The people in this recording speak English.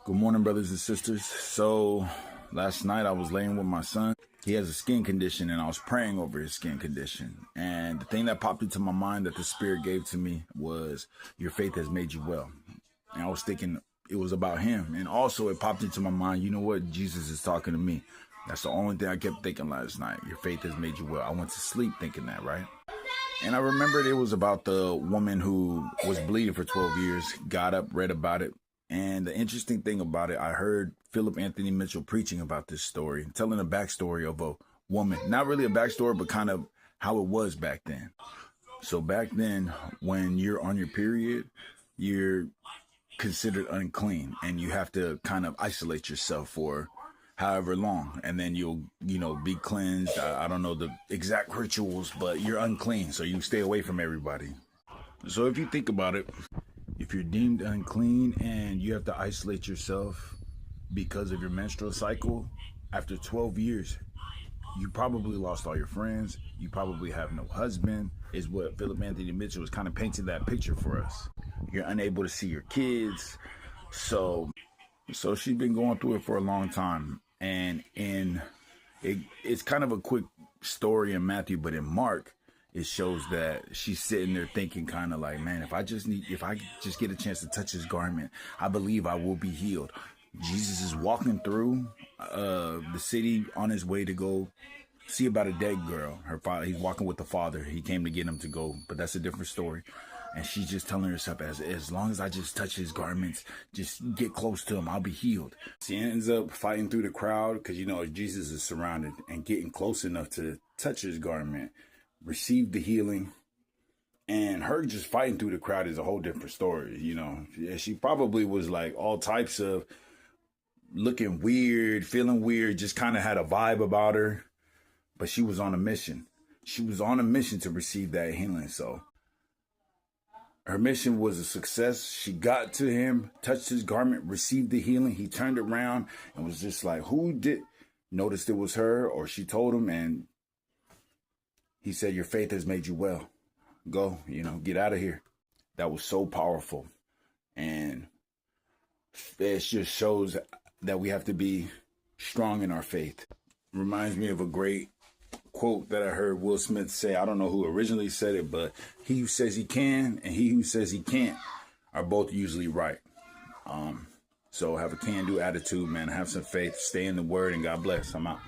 Good morning, brothers and sisters. So last night I was laying with my son. He has a skin condition and I was praying over his skin condition. And the thing that popped into my mind that the Spirit gave to me was, your faith has made you well. And I was thinking it was about him. And also it popped into my mind, you know what? Jesus is talking to me. That's the only thing I kept thinking last night. Your faith has made you well. I went to sleep thinking that, right? And I remembered it was about the woman who was bleeding for 12 years, got up, read about it. And the interesting thing about it, I heard Philip Anthony Mitchell preaching about this story, telling a backstory of a woman. Not really a backstory, but kind of how it was back then. So back then, when you're on your period, you're considered unclean and you have to kind of isolate yourself for however long, and then you'll be cleansed. I don't know the exact rituals, but you're unclean, so you stay away from everybody. So if you think about it, if you're deemed unclean and you have to isolate yourself because of your menstrual cycle, after 12 years, you probably lost all your friends. You probably have no husband, is what Philip Anthony Mitchell was kind of painting that picture for us. You're unable to see your kids. So she's been going through it for a long time. And it's kind of a quick story in Matthew, but in Mark, it shows that she's sitting there thinking kind of like, man, if I just get a chance to touch his garment, I believe I will be healed. Jesus is walking through the city on his way to go see about a dead girl. Her father, he's walking with the father. He came to get him to go, but that's a different story. And she's just telling herself, as long as I just touch his garments, just get close to him, I'll be healed. She ends up fighting through the crowd because, Jesus is surrounded, and getting close enough to touch his garment, receive the healing. And her just fighting through the crowd is a whole different story. She probably was like all types of looking weird, feeling weird, just kind of had a vibe about her. But she was on a mission. She was on a mission to receive that healing. So her mission was a success. She got to him, touched his garment, received the healing. He turned around and was just like, who did? Noticed it was her, or she told him, and he said, your faith has made you well. Go, get out of here. That was so powerful. And it just shows that we have to be strong in our faith. Reminds me of a great quote that I heard Will Smith say. I don't know who originally said it, but he who says he can and he who says he can't are both usually right. So have a can-do attitude, man. Have some faith. Stay in the word, and God bless. I'm out.